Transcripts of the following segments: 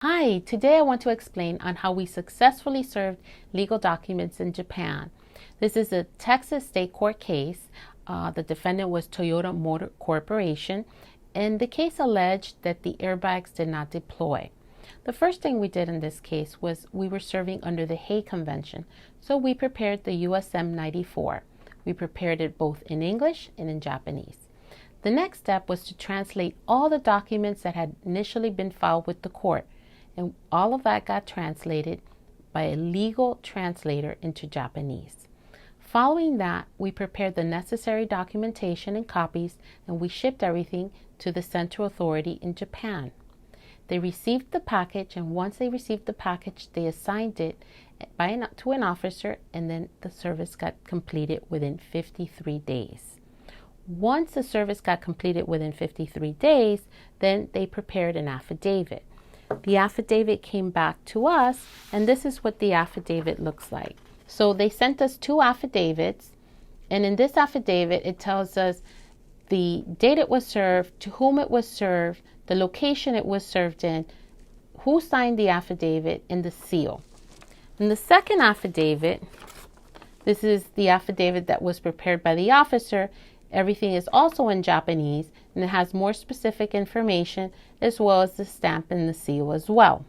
Hi, today I want to explain on how we successfully served legal documents in Japan. This is a Texas state court case. The defendant was Toyota Motor Corporation, and the case alleged that the airbags did not deploy. The first thing we did in this case was we were serving under the Hague Convention, so we prepared the USM 94. We prepared it both in English and in Japanese. The next step was to translate all the documents that had initially been filed with the court. And all of that got translated by a legal translator into Japanese. Following that, we prepared the necessary documentation and copies, and we shipped everything to the central authority in Japan. They received the package, and once they received the package, they assigned it to an officer, and then the service got completed within 53 days. Once the service got completed within 53 days, then they prepared an affidavit. The affidavit came back to us, and this is what the affidavit looks like. So they sent us two affidavits, and in this affidavit, it tells us the date it was served, to whom it was served, the location it was served in, who signed the affidavit, and the seal. In the second affidavit, this is the affidavit that was prepared by the officer. Everything is also in Japanese, and it has more specific information as well as the stamp and the seal as well.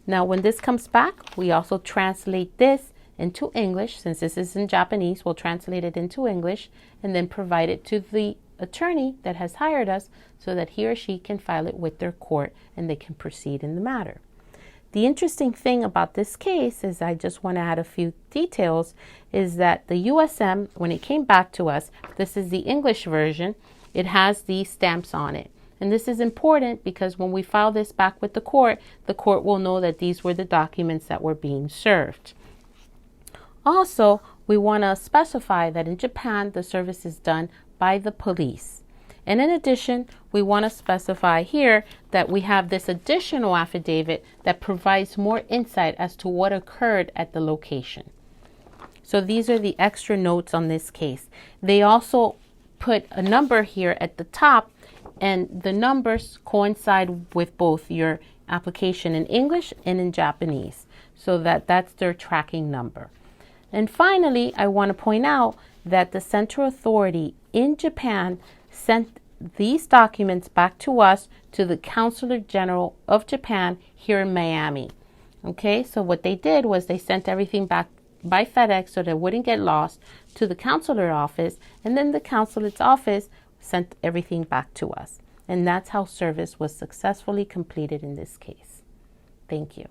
Now, when this comes back, we also translate this into English. Since this is in Japanese, we'll translate it into English and then provide it to the attorney that has hired us so that he or she can file it with their court and they can proceed in the matter. The interesting thing about this case is, I just want to add a few details, is that the USM, when it came back to us, this is the English version, it has these stamps on it. And this is important because when we file this back with the court will know that these were the documents that were being served. Also, we want to specify that in Japan, the service is done by the police. And in addition, we want to specify here that we have this additional affidavit that provides more insight as to what occurred at the location. So these are the extra notes on this case. They also put a number here at the top, and the numbers coincide with both your application in English and in Japanese, so that's their tracking number. And finally, I want to point out that the central authority in Japan sent these documents back to us, to the Consular General of Japan here in Miami. Okay, so what they did was they sent everything back by FedEx so that it wouldn't get lost to the consular office, and then the consulate's office sent everything back to us. And that's how service was successfully completed in this case. Thank you.